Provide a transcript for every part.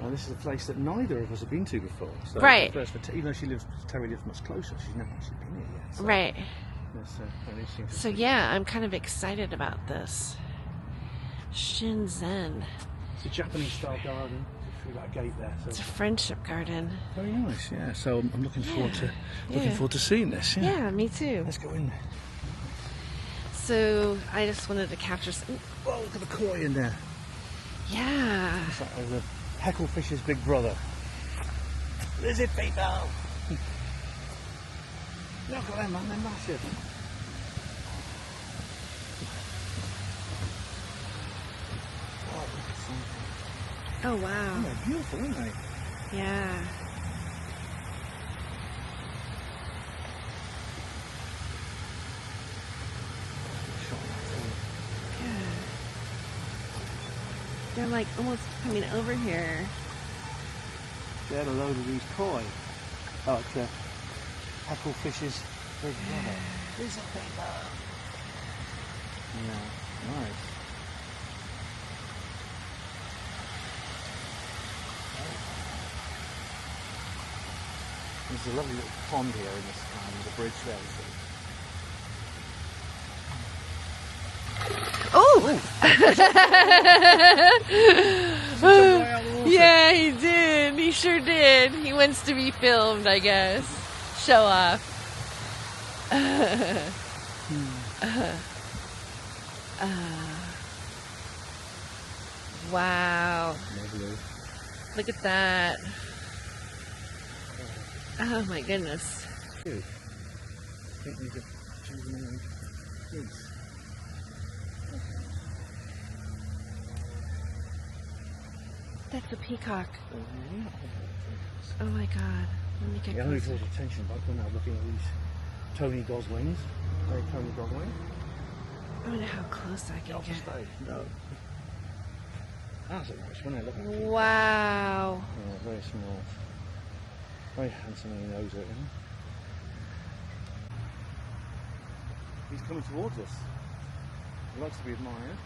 Well, this is a place that neither of us have been to before. So Right. First even though Terry lives much closer, she's never actually been here yet. So Right. That's quite interesting to So see. yeah, I'm kind of excited about this. Shenzhen. It's a Japanese-style garden through that gate there. So It's a friendship garden. very nice, yeah. So I'm looking forward to seeing this. Yeah. Yeah, me too. Let's go in there. So I just wanted to capture some. Oh, look at the koi in there. Yeah. It's like the Hecklefish's big brother. Lizard people! Look at them, man, they're massive. Oh, look at something. Oh wow. Oh, they're beautiful, aren't they? Yeah. Yeah. They're like almost coming over here. They had a load of these koi. Like Hecklefish's big brother. Lizard people! Yeah, nice. There's a lovely little pond here in this there's a bridge there. Oh! Yeah, he did. He sure did. He wants to be filmed, I guess. Show off. Wow. Lovely. Look at that. Oh my goodness. Cute. I think we could choose them in piece. That's a peacock. Oh my god. Let me get It only closer. draws attention by when I'm looking at these Tony Goslings. Hey, Tony Gosling. I wonder how close I can Off the get. stage. No. That's a nice one. Look at it. Wow. Yeah, very small. Very handsome when he knows it. He's coming towards us. He likes to be admired.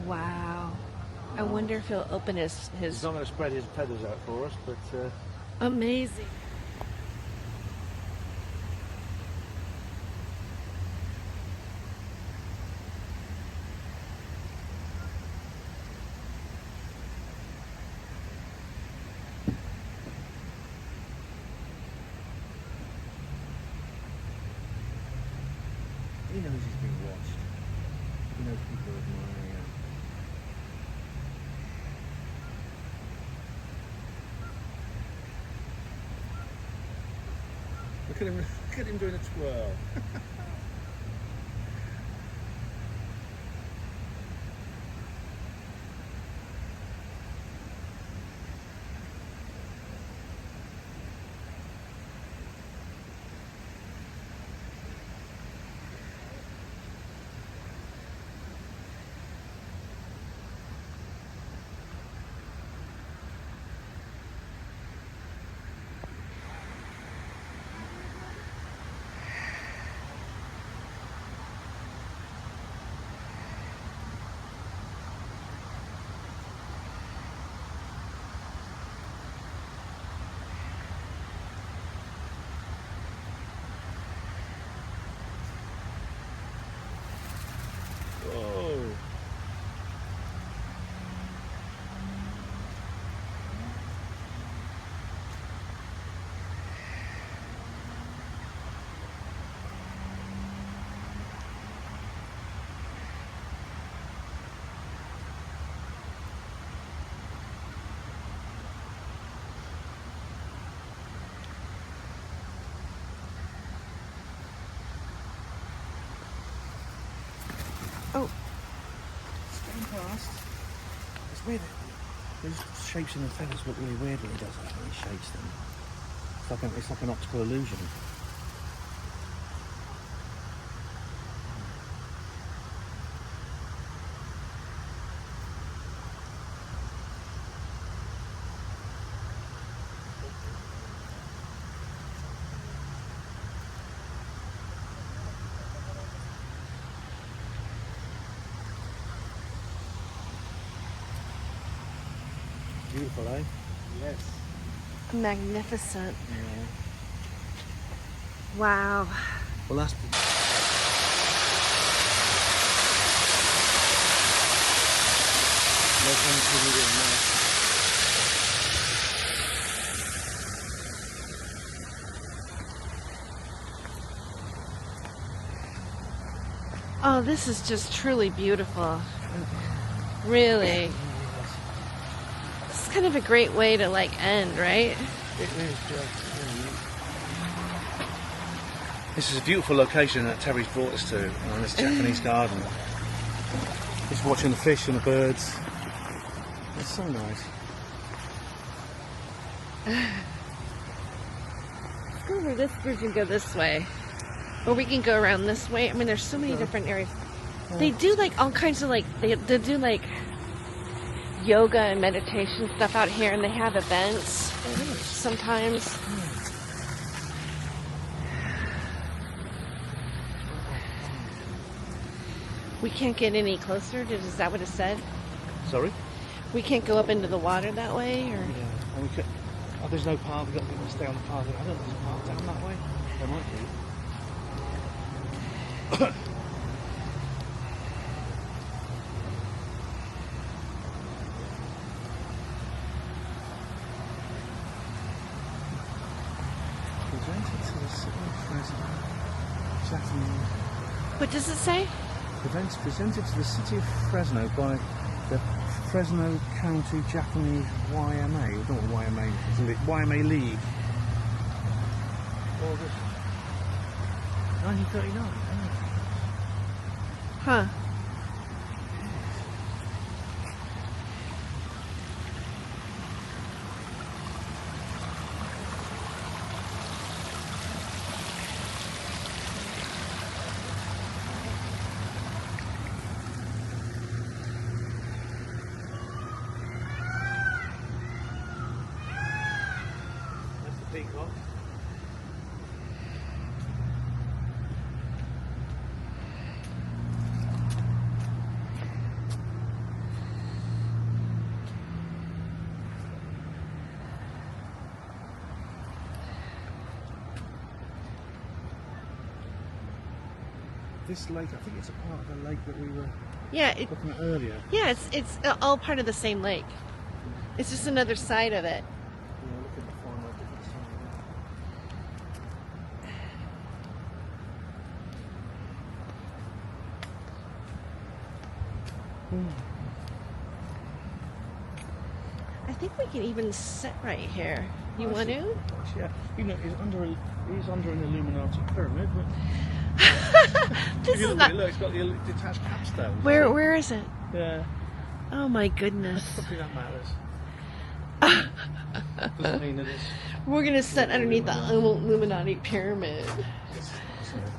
Wow. I wonder if he'll open He's his not going to spread his feathers out for us, but amazing. he knows he's being watched. He knows people are admiring him. Look at him doing a twirl. Oh. It's going past. It's weird. Those shapes in the feathers look really weird when he does that, when he shakes them. It's like an optical illusion. Beautiful, eh? Yes. Magnificent. Yeah. Wow. Well, that's... Oh, this is just truly beautiful. Really. This is kind of a great way to like end, right? It is, yeah. This is a beautiful location that Tere's brought us to, this Japanese garden. Just watching the fish and the birds. It's so nice. Let's go over this bridge and go this way. Or we can go around this way. I mean, there's so many different areas. They do like all kinds of like, they do like yoga and meditation stuff out here, and they have events sometimes. We can't get any closer. Is that what it said? Sorry? We can't go up into the water that way, or? Yeah. And we could, there's no path. We've got to stay on the path. I don't know if there's a path down that way. There might be. Presented to the city of Fresno. What does it say? Events presented to the city of Fresno by the Fresno County Japanese YMA, not YMA, YMA League. August 1939. Huh. That's the peacock. This lake, I think it's a part of the lake that we were looking at earlier. Yeah, it's all part of the same lake. It's just another side of it. Yeah, look at the farm on different side. I think we can even sit right here. You want to? Yeah, you know, he's under an Illuminati pyramid, but This if you is look not. at it, look, it's got the detached capstone. Where is it? Yeah. Oh my goodness. Something that matters. Doesn't mean that it's... We're gonna sit underneath the Illuminati pyramid.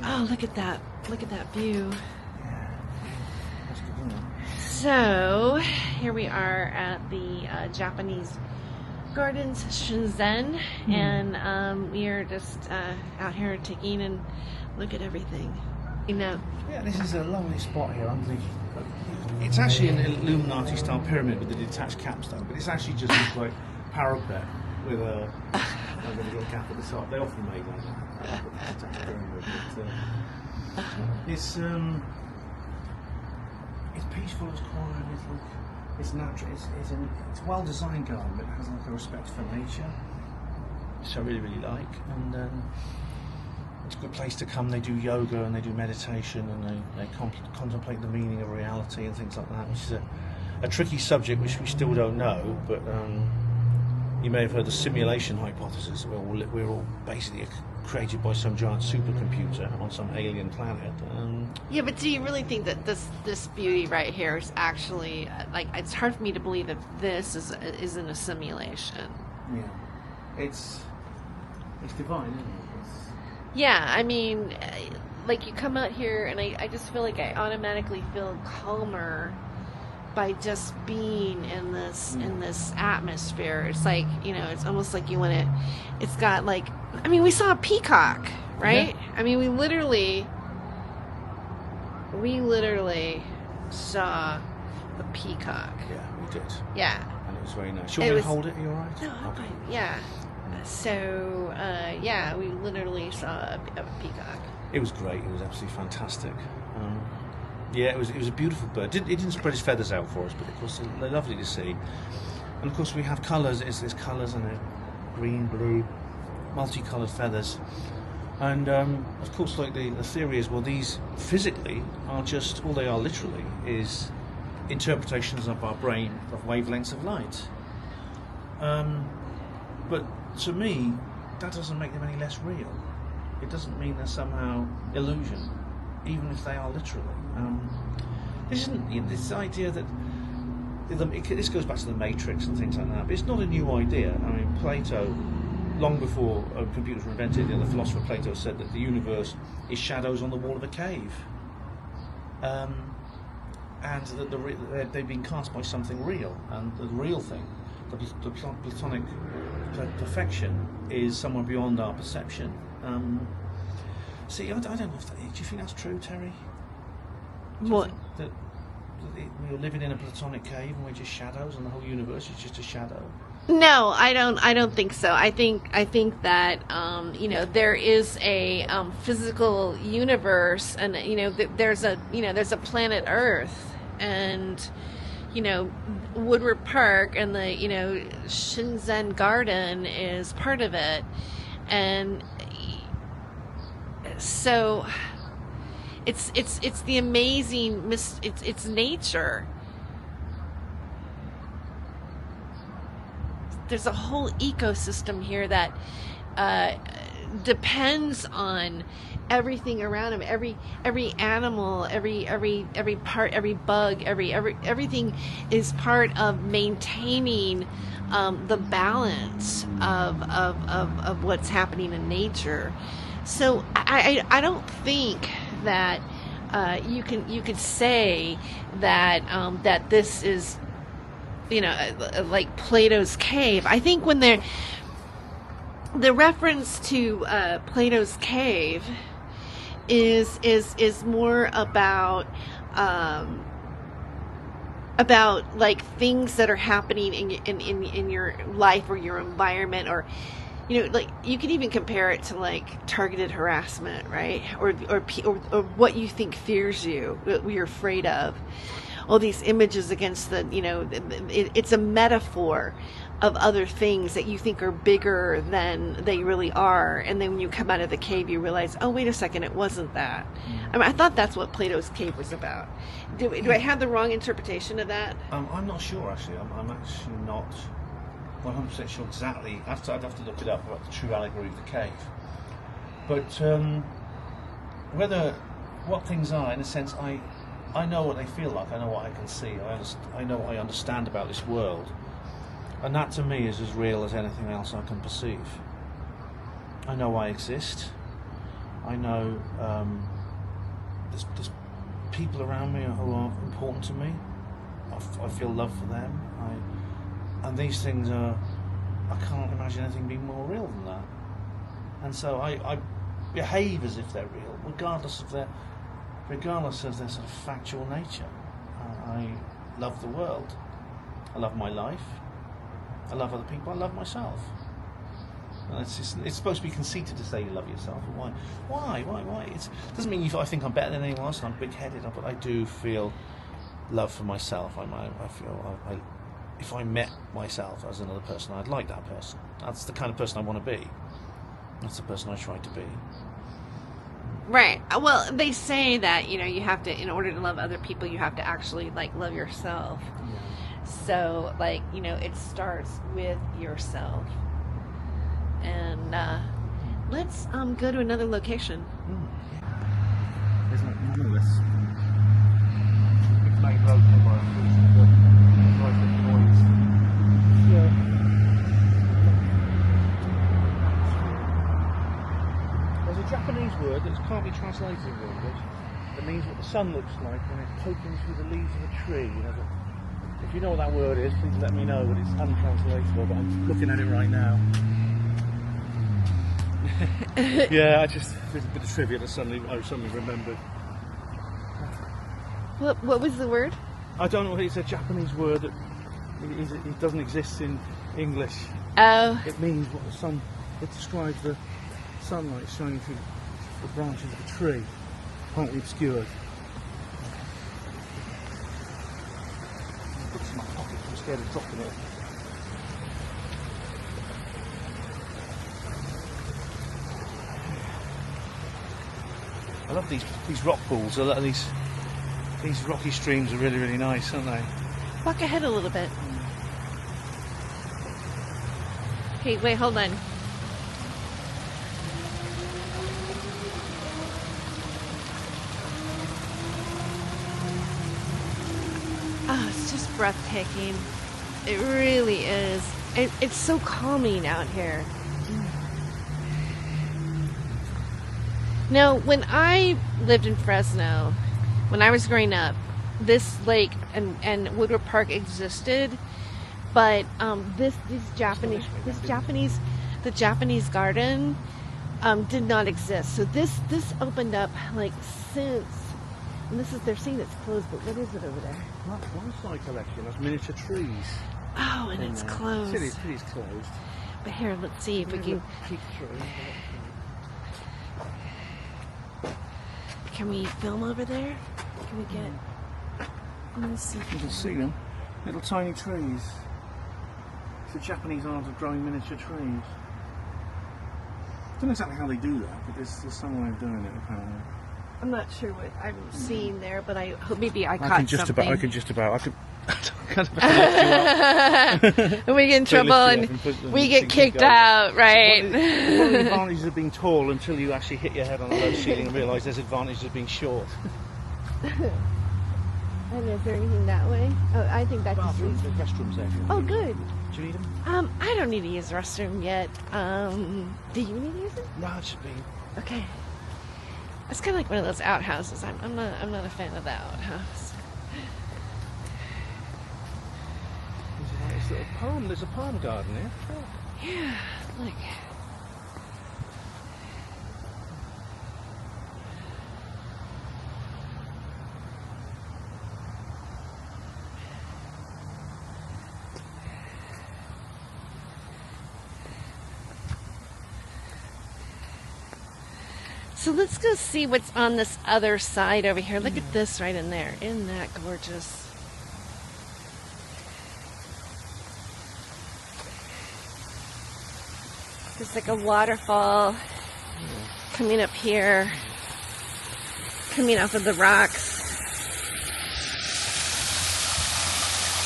Oh, look at that! Look at that view. That's good, isn't it? So here we are at the Japanese Gardens Shenzhen, and we are just out here taking and look at everything. You know. Yeah, this is a lovely spot here underneath. It's actually an Illuminati style pyramid with a detached capstone, but it's actually just this like parapet with a little gap at the top. They often make like that. Detached pyramid, but, it's peaceful, it's quiet, it's natural, it's a well designed garden, but it has like a respect for nature, which I really like, and it's a good place to come. They do yoga and they do meditation, and they contemplate the meaning of reality and things like that, which is a tricky subject which we still don't know, but You may have heard the simulation hypothesis. We're all basically created by some giant supercomputer on some alien planet. Yeah, but do you really think that this beauty right here is actually like? It's hard for me to believe that this isn't a simulation. Yeah, it's divine, isn't it? Yeah, I mean, like you come out here, and I just feel like I automatically feel calmer by just being in this atmosphere. It's like, it's almost like you want to. It's got like, I mean, we saw a peacock, right? Yeah. I mean, we literally saw a peacock. Yeah, we did. Yeah, And it was very nice. Should we hold it? Are you all right? No, okay. Yeah. So, yeah, we literally saw a peacock. It was great. It was absolutely fantastic. Yeah, it was a beautiful bird. It didn't spread its feathers out for us, but of course they're lovely to see. And of course we have colours. There's colours and green, blue, multicoloured feathers. And of course, like the theory is, well, these physically are just, all they are literally is interpretations of our brain of wavelengths of light. But to me, that doesn't make them any less real. It doesn't mean they're somehow illusion, even if they are literally. This isn't this idea that this goes back to the Matrix and things like that. But it's not a new idea. I mean, Plato, long before computers were invented, the philosopher Plato said that the universe is shadows on the wall of a cave, and that they've been cast by something real, and the real thing, the Platonic perfection, is somewhere beyond our perception. See, I don't know if that, do you think that's true, Terry? What? That we're living in a Platonic cave and we're just shadows, and the whole universe is just a shadow. No, I don't think so. I think that there is a physical universe, and there's a planet Earth, and Woodward Park and the Shinzen Garden is part of it, and so it's the amazing it's nature. There's a whole ecosystem here that depends on everything around him. Every animal, every part, every bug, everything is part of maintaining the balance of what's happening in nature. So I don't think that you could say that that this is like Plato's cave. I think when the reference to Plato's cave is more about like things that are happening in your life or your environment, or like you can even compare it to like targeted harassment, right? Or what you think fears you, what you're afraid of. All these images against it's a metaphor of other things that you think are bigger than they really are, and then when you come out of the cave you realize, oh wait a second, it wasn't that. I mean, I thought that's what Plato's cave was about. Do I have the wrong interpretation of that? I'm not sure actually. I'm actually not 100% sure exactly. I'd have to look it up about the true allegory of the cave. But what things are, in a sense, I know what they feel like. I know what I can see. I know what I understand about this world, and that to me is as real as anything else I can perceive. I know I exist. I know there's people around me who are important to me. I feel love for them. And these things I can't imagine anything being more real than that. And so I behave as if they're real, regardless of their sort of factual nature. I love the world. I love my life. I love other people. I love myself. And it's supposed to be conceited to say you love yourself. But why? It doesn't mean I think I'm better than anyone else and I'm big-headed, but I do feel love for myself. I feel if I met myself as another person, I'd like that person. That's the kind of person I want to be. That's the person I try to be. Right. Well, they say that you have to, in order to love other people, you have to actually like love yourself. Yeah. So, like, you know, it starts with yourself. And let's go to another location. There's like Novelist. It's made local by a person, but it's the noise. Yeah. There's a Japanese word that can't be translated into English. That means what the sun looks like when it's poking through the leaves of a tree. You know, if you know what that word is, please let me know. But it's untranslatable. But I'm looking at it right now. Yeah, there's a bit of trivia that suddenly remembered. What was the word? I don't know. It's a Japanese word that it doesn't exist in English. Oh. It means what the sun. It describes the sunlight shining through the branches of a tree, partly obscured. I'll put this in my pocket. I'm scared of dropping it. I love these rock pools. These rocky streams are really, really nice, aren't they? Walk ahead a little bit. Okay, wait, hold on. Oh, it's just breathtaking. It really is. It's so calming out here. Now, when I lived in Fresno, when I was growing up, this lake and Woodward Park existed, but the Japanese garden did not exist. So this opened up like since, and they're saying it's closed, but what is it over there? That's one side collection. That's miniature trees. Oh, and it's closed. It is closed. But here, let's see if we can. Peek through. Can we film over there? Can we get? Let me see. You can see them. Little tiny trees. It's the Japanese art of growing miniature trees. I don't know exactly how they do that, but there's some way of doing it apparently. I'm not sure what I'm seeing there, but I hope maybe I caught I can just something. about. And we get in trouble and we get kicked out, right? One of the advantages of being tall until you actually hit your head on a low ceiling and realise there's advantages of being short. And is there anything that way? Oh, I think that's just Bathrooms, there's restrooms there. Oh, good. Do you need them? I don't need to use the restroom yet. Do you need to use it? No, it should be. Okay. It's kind of like one of those outhouses. I'm not a fan of the outhouse. There's a palm garden here. Oh. Yeah, look. So let's go see what's on this other side over here. Look at this right in there. Isn't that gorgeous? There's like a waterfall coming up here, coming off of the rocks.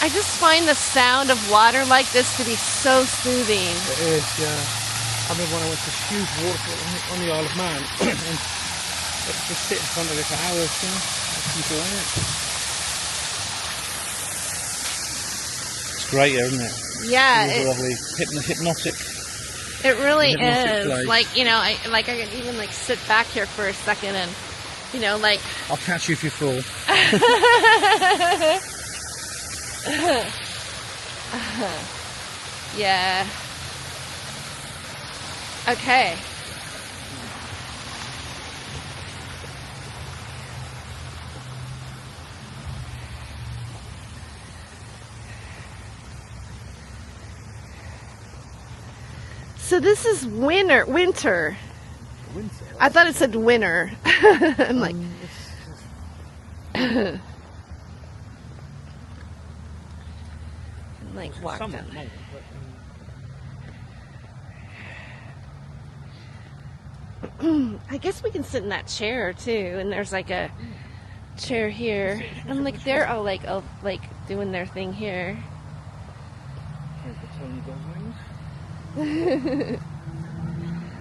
I just find the sound of water like this to be so soothing. It is, yeah. I remember when I went to a huge waterfall on the Isle of Man and just sit in front of it for hours, you know, enjoying it. It's great here, isn't it? Yeah, it's lovely, hypnotic. It really is. Place. Like, you know, I can even like sit back here for a second and, you know, like. I'll catch you if you fall. Yeah. Okay. So this is winter. Winter? I thought it said winter. I'm like. Like walk down there. I guess we can sit in that chair too, and there's like a chair here, and like they're all like doing their thing here.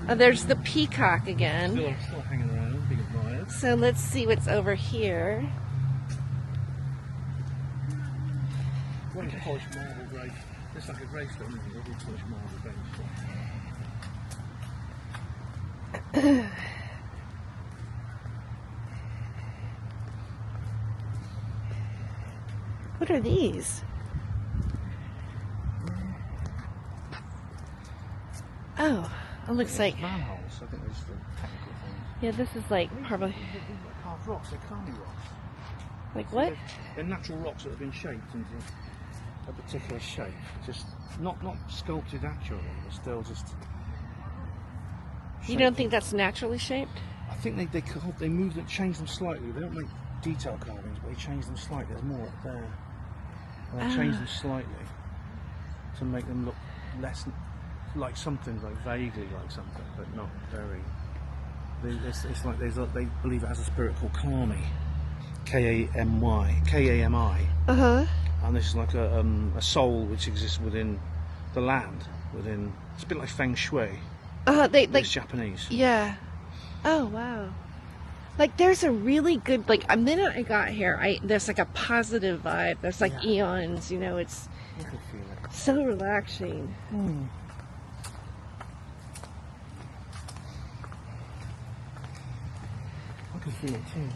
Oh, there's the peacock again. Still hanging around, being admired. So let's see what's over here. Like a polished marble grave. It's like a gravestone, isn't it? It's a polished marble gravestone. What are these? Oh, it looks like manholes. I think those are the technical things. yeah. This is like probably They're carved rocks. They're carved rocks. like what? They're natural rocks that have been shaped into a particular shape. Just not sculpted actually. They're still just. You don't think that's naturally shaped? I think they move them, change them slightly. They don't make detail carvings, but they change them slightly. There's more up there. And they change them slightly to make them look less like something, like vaguely like something, but not very. It's like they believe it has a spirit called Kami, K-A-M-I, and this is like a soul which exists within the land. It's a bit like Feng Shui. It's Japanese. Yeah. Oh wow. Like there's a really good like the minute I got here, there's like a positive vibe. There's like eons, you know. It's I can feel it. so relaxing. I can feel it too.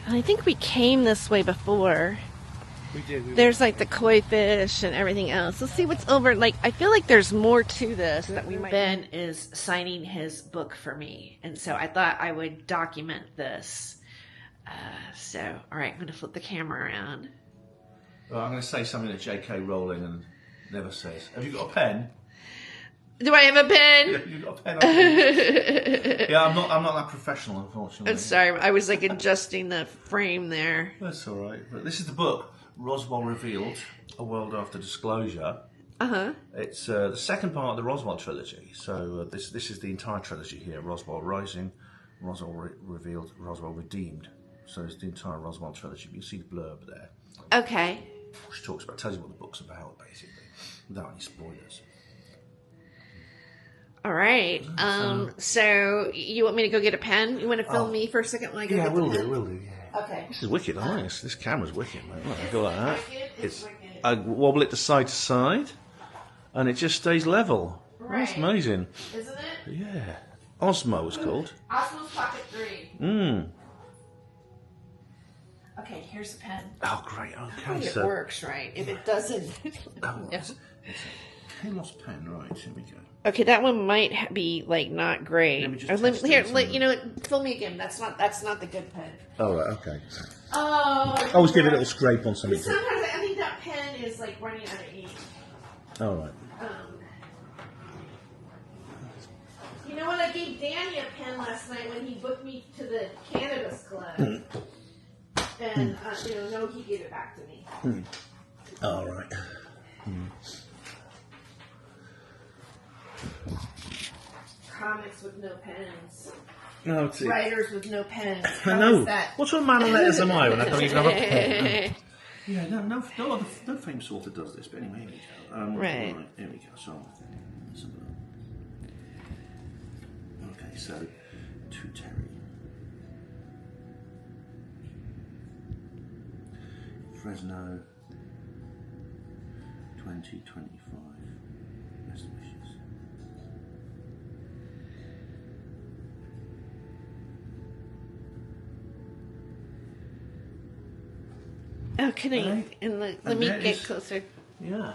I think we came this way before. We did. There's like the koi fish and everything else. Let's see what's over. Like I feel like there's more to this that we might. Ben is signing his book for me, and so I thought I would document this. So, all right, I'm going to flip the camera around. Well, I'm going to say something that J.K. Rowling never says. Have you got a pen? Do I have a pen? Yeah, you've got a pen. Yeah, I'm not that professional, unfortunately. I'm sorry, I was like adjusting the frame there. That's all right. But this is the book, Roswell Revealed: A World After Disclosure. It's the second part of the Roswell trilogy. So this is the entire trilogy here: Roswell Rising, Roswell Revealed, Roswell Redeemed. So it's the entire Roswell trilogy. You can see the blurb there. Okay. Which tells you what the book's about, basically, without any spoilers. All right. So you want me to go get a pen? You want to film me for a second when I go get the pen? We'll do. Yeah. Okay. This is wicked. I like this. This camera's wicked, mate. Look, I go like that. I wobble it to side, and it just stays level. Right. That's amazing. Isn't it? Yeah. Osmo it's called. Osmo's Pocket 3. Okay, here's the pen. Oh, great. Okay, Hopefully it works right. If it doesn't... It's a Kalos pen, right, here we go. Okay, that one might be, like, not great. Let me just you know what? Film me again. That's not the good pen. Oh, right, okay. Oh. Always give it a little scrape on something. Sometimes I think that pen is, like, running out of ink. All right. You know what? I gave Danny a pen last night when he booked me to the Cannabis Club. And, no, he gave it back to me. All right. Comics with no pens. No, it's Writers with no pens. I know. What sort of man of letters am I when I don't even have a pen? Yeah, no famous author does this, but anyway, here we go. Right. Here we go. So, okay, so, to Tere. Fresno 2025. Best wishes. Oh, can I? Let me get closer. Yeah.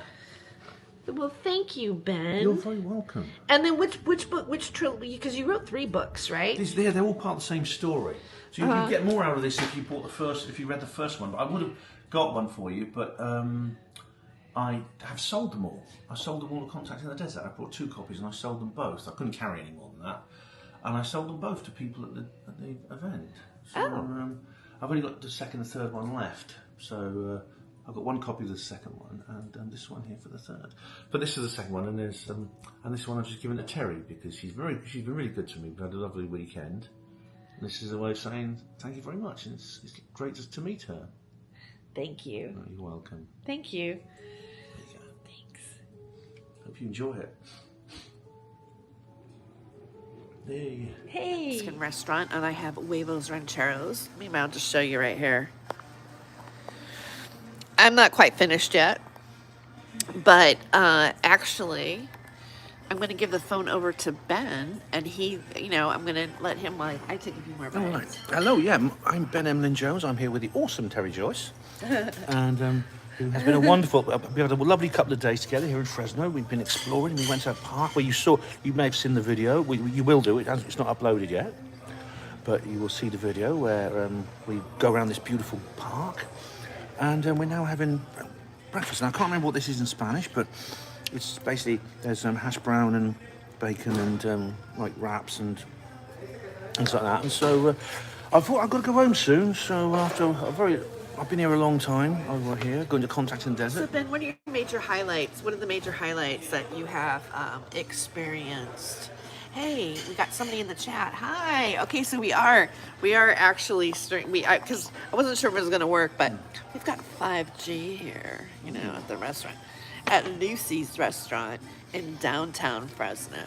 Well, thank you, Ben. You're very welcome. And then which book, which trilogy? Because you wrote 3 books, right? They're all part of the same story. So you get more out of this if you read the first one. But I would have got one for you, but I have sold them all. I sold them all to Contact in the Desert. I brought 2 copies and I sold them both. I couldn't carry any more than that, and I sold them both to people at the event. So, I've only got the second and third one left. So I've got one copy of the second one, and this one here for the third. But this is the second one, and there's and this one I've just given to Terry because she's been really good to me. We've had a lovely weekend. And this is a way of saying thank you very much, and it's great to meet her. Thank you. Oh, you're welcome. Thank you. There you go. Thanks. Hope you enjoy it. Hey. Hey. Mexican restaurant, and I have huevos rancheros. Maybe I'll just show you right here. I'm not quite finished yet, but actually, I'm going to give the phone over to Ben, and he, I'm going to let him, I take a few more bites. All right. Hello, yeah, I'm Ben Emlyn-Jones. I'm here with the awesome Tere Joyce. And it has been a wonderful, we had a lovely couple of days together here in Fresno. We've been exploring. We went to a park where you may have seen the video. You will do it. It's not uploaded yet. But you will see the video where we go around this beautiful park. And we're now having breakfast. And I can't remember what this is in Spanish, but it's basically, there's hash brown and bacon and like wraps and things like that. And so I thought I've got to go home soon. So after I've been here a long time over here, going to Contact in the Desert. So Ben, what are your major highlights? What are the major highlights that you have experienced? Hey, we got somebody in the chat. Hi. Okay, so we are actually starting. Because I wasn't sure if it was going to work, but we've got 5G here, at the restaurant, at Lucy's restaurant in downtown Fresno.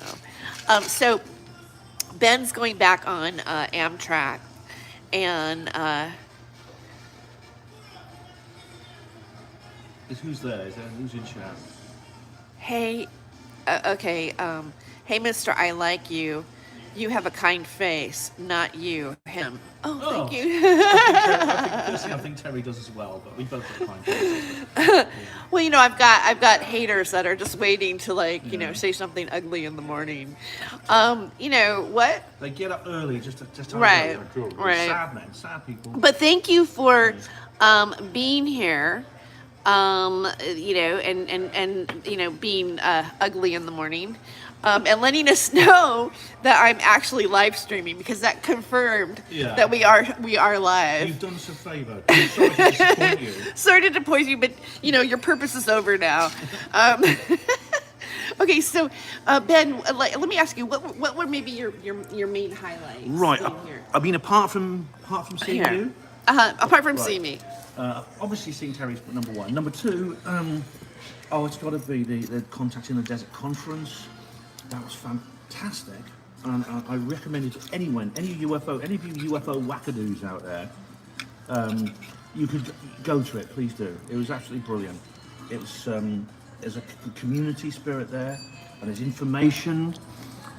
So Ben's going back on Amtrak, and Who's there? Who's in chat? hey, okay. Hey, Mr. I Like You. You have a kind face, not you, him. Oh, thank you. I think Terry does as well, but we both have kind faces. Yeah. Well, I've got haters that are just waiting to say something ugly in the morning. What? They get up early just to right. Sad men, sad people. But thank you for being here. And being ugly in the morning. And letting us know that I'm actually live streaming, because that confirmed that we are live. You've done us a favour. Sorry to disappoint you. Sorry to disappoint you, but your purpose is over now. Okay, so Ben, let me ask you, what were maybe your main highlights? Right. I mean, apart from seeing you. Apart from seeing me. Obviously, seeing Terry's number one. Number two. It's got to be the Contact in the Desert conference. That was fantastic, and I recommend it to anyone, any of you UFO wackadoos out there. You could go to it, please do. It was absolutely brilliant. It was there's a community spirit there, and there's information,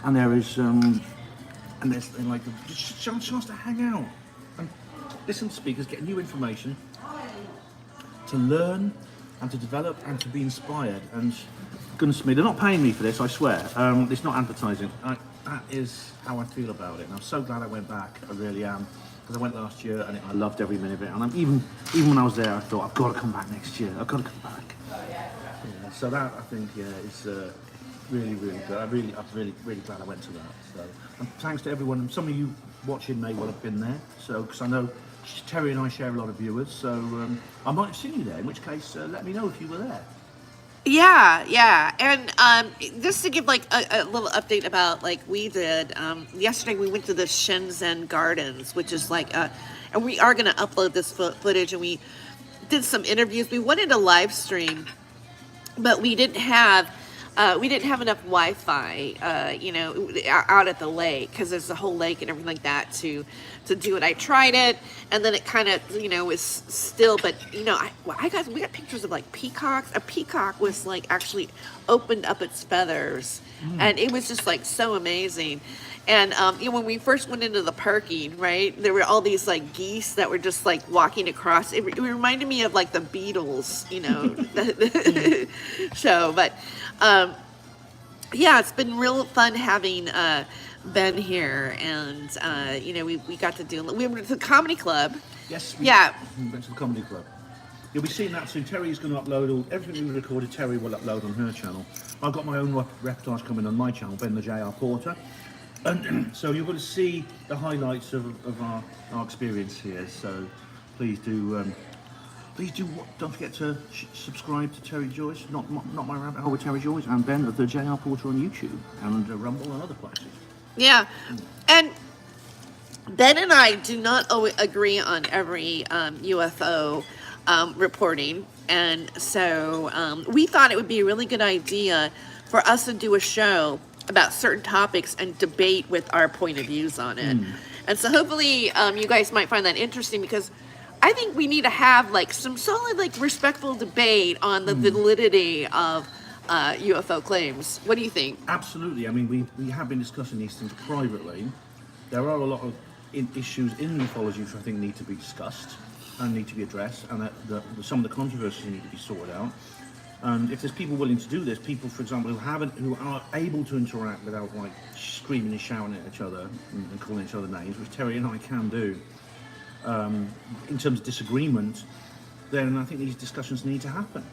and there's like just a chance to hang out and listen to speakers, get new information, to learn and to develop and to be inspired. And goodness me, they're not paying me for this, I swear. It's not advertising. That is how I feel about it, and I'm so glad I went back. I really am, because I went last year and I loved every minute of it. And even when I was there, I thought, I've got to come back next year. I've got to come back. Yeah, so that, I think, is really, really good. I'm really glad I went to that. So, and thanks to everyone. Some of you watching may well have been there. So, because I know Terry and I share a lot of viewers, so I might have seen you there. In which case, let me know if you were there. Yeah, and just to give a little update about we did yesterday, we went to the Shenzhen Gardens, which is and we are going to upload this footage, and we did some interviews. We wanted a live stream, but we didn't have enough Wi-Fi, out at the lake, because there's a whole lake and everything like that to do it. I tried it, and then it kind of, was still, but, we got pictures of peacocks. A peacock was actually opened up its feathers, and it was just so amazing. And, when we first went into the parking, right, there were all these geese that were just walking across. It reminded me of the Beatles, show, but, yeah, it's been real fun having Ben here, and we got to we went to the comedy club. Yes. We went to the comedy club. You'll be seeing that soon. Terry's going to upload everything we recorded. Terry will upload on her channel. I've got my own reportage coming on my channel, Ben the J.R. Porter, and so you're going to see the highlights of our experience here. So please do please don't forget to subscribe to Tere Joyce, not my rabbit hole with Tere Joyce, and Ben the JR Porter on YouTube and Rumble and other places. Yeah, and Ben and I do not always agree on every UFO reporting, and so we thought it would be a really good idea for us to do a show about certain topics and debate with our point of views on it. And so hopefully you guys might find that interesting, because I think we need to have like some solid, like respectful debate on the validity of UFO claims. What do you think? Absolutely. I mean, we have been discussing these things privately. There are a lot of issues in ufology which I think need to be discussed and need to be addressed, and some of the controversies need to be sorted out. And if there's people willing to do this, people, for example, who are able to interact without like screaming and shouting at each other and calling each other names, which Tere and I can do, in terms of disagreement, then I think these discussions need to happen.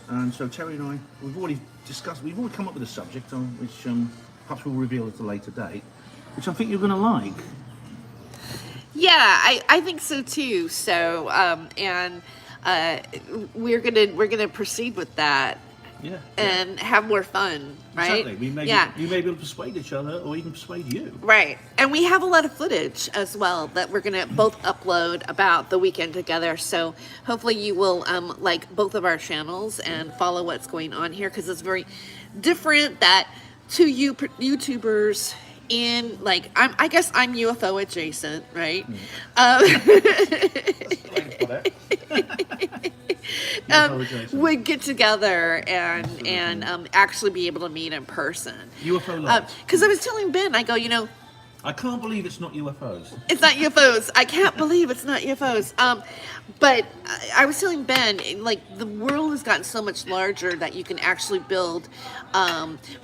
And so Tere and I, we've already come up with a subject on which perhaps we'll reveal at a later date, which I think you're going to like. Yeah, I think so too. So we're gonna proceed with that. Yeah. And have more fun, right? Exactly. You may be able to persuade each other, or even persuade you. Right. And we have a lot of footage as well that we're gonna both upload about the weekend together. So hopefully you will like both of our channels and follow what's going on here, because it's very different that two YouTubers in, like, I guess I'm UFO adjacent, right? Would get together and actually be able to meet in person. UFO lives. Because I was telling Ben, I go, you know, I can't believe it's not UFOs. It's not UFOs. I can't believe it's not UFOs. But I was telling Ben, like, the world has gotten so much larger that you can actually build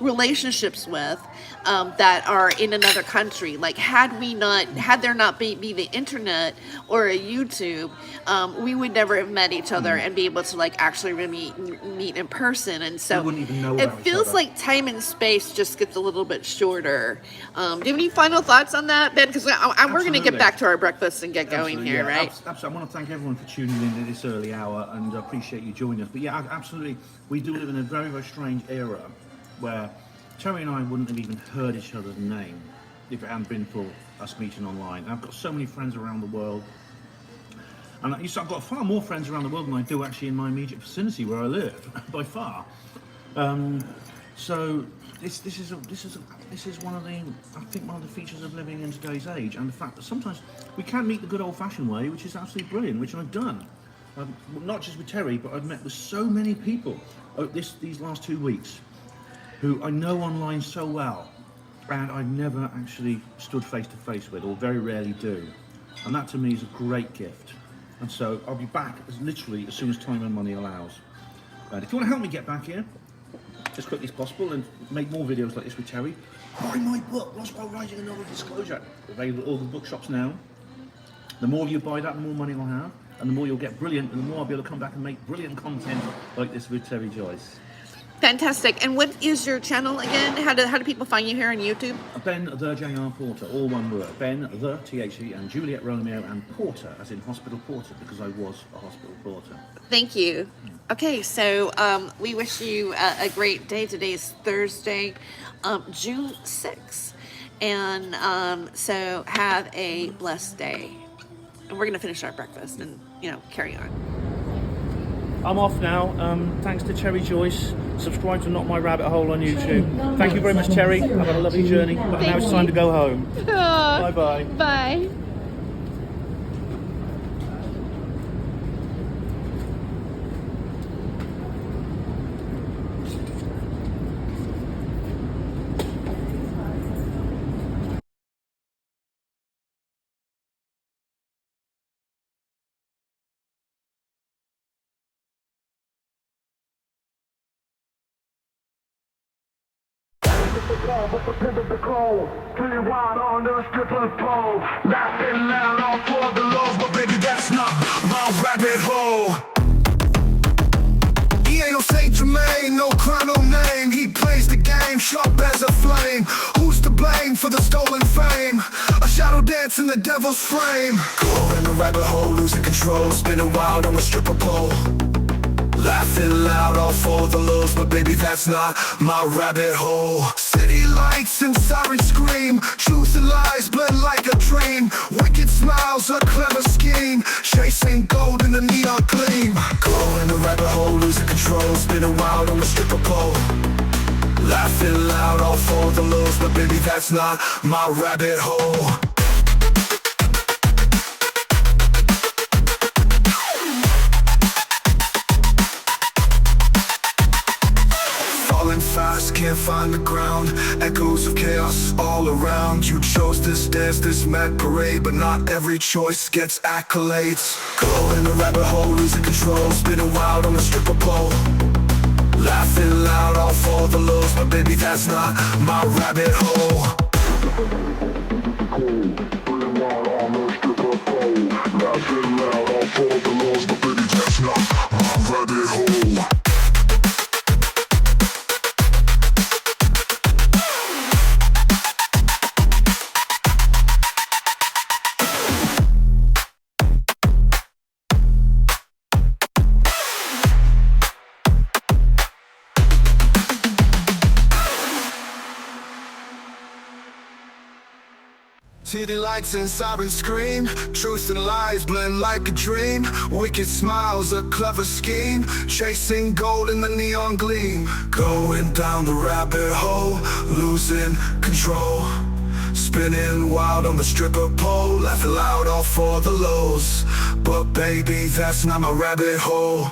relationships with that are in another country. Like, had there not be the internet or a YouTube, we would never have met each other and be able to, like, actually really meet in person. And so we wouldn't even know it feels like time and space just gets a little bit shorter. Do you have any final thoughts on that, Ben? Because we're going to get back to our breakfast and get going here, right? Absolutely. I want to thank everyone for tuning in at this early hour, and I appreciate you joining us. But yeah, absolutely, we do live in a very, very strange era where Tere and I wouldn't have even heard each other's name if it hadn't been for us meeting online. And I've got so many friends around the world, and I've got far more friends around the world than I do actually in my immediate vicinity where I live, by far. So this is one of the features of living in today's age, and the fact that sometimes we can meet the good old-fashioned way, which is absolutely brilliant, which I've done. Not just with Tere, but I've met with so many people these last 2 weeks who I know online so well, and I've never actually stood face to face with, or very rarely do. And that to me is a great gift. And so I'll be back literally as soon as time and money allows. And if you want to help me get back here as quickly as possible and make more videos like this with Tere, buy my book, Lost While Writing a Novel Disclosure. Available at all the bookshops now. The more you buy that, the more money I'll have, and the more you'll get brilliant, and the more I'll be able to come back and make brilliant content like this with Tere Joyce. Fantastic. And what is your channel again? How do people find you here on YouTube? Ben the JR Porter, all one word. Ben the THE and Juliet Romeo and Porter, as in hospital porter, because I was a hospital porter. Thank you. Okay, so we wish you a great day. Today is Thursday, June 6th. And so have a blessed day. And we're going to finish our breakfast and, carry on. I'm off now. Thanks to Tere Joyce. Subscribe to Not My Rabbit Hole on YouTube. Thank you very much, Tere. Have had a lovely journey. But now it's time to go home. Bye-bye. Bye. The cold, pretty wide on the stripper pole. Laughing loud all for the love, but baby, that's not my rabbit hole. He ain't no Saint Germain, no crown, no name. He plays the game sharp as a flame. Who's to blame for the stolen fame? A shadow dance. dance in the devil's frame. Go in the rabbit hole, losing control, spinning wild on a stripper pole. Laughing loud, all for the lows, but baby, that's not my rabbit hole. City lights and sirens scream, truth and lies blend like a dream. Wicked smiles, a clever scheme, chasing gold in the neon gleam. Go in the rabbit hole, losing control, spinning wild on the stripper pole. Laughing loud, all for the lows, but baby, that's not my rabbit hole. Fast, can't find the ground, echoes of chaos all around. You chose this dance, this mad parade, but not every choice gets accolades. Go in the rabbit hole, losing control, spinning wild on the stripper pole. Laughing loud, all for the lows, but baby, that's not my rabbit hole. Spinning wild on the stripper pole. Laughing loud, all for the lows, but baby, that's not my rabbit hole. City lights and sirens scream, truth and lies blend like a dream. Wicked smiles, a clever scheme, chasing gold in the neon gleam. Going down the rabbit hole, losing control, spinning wild on the stripper pole. Laughing loud, all for the lows, but baby, that's not my rabbit hole.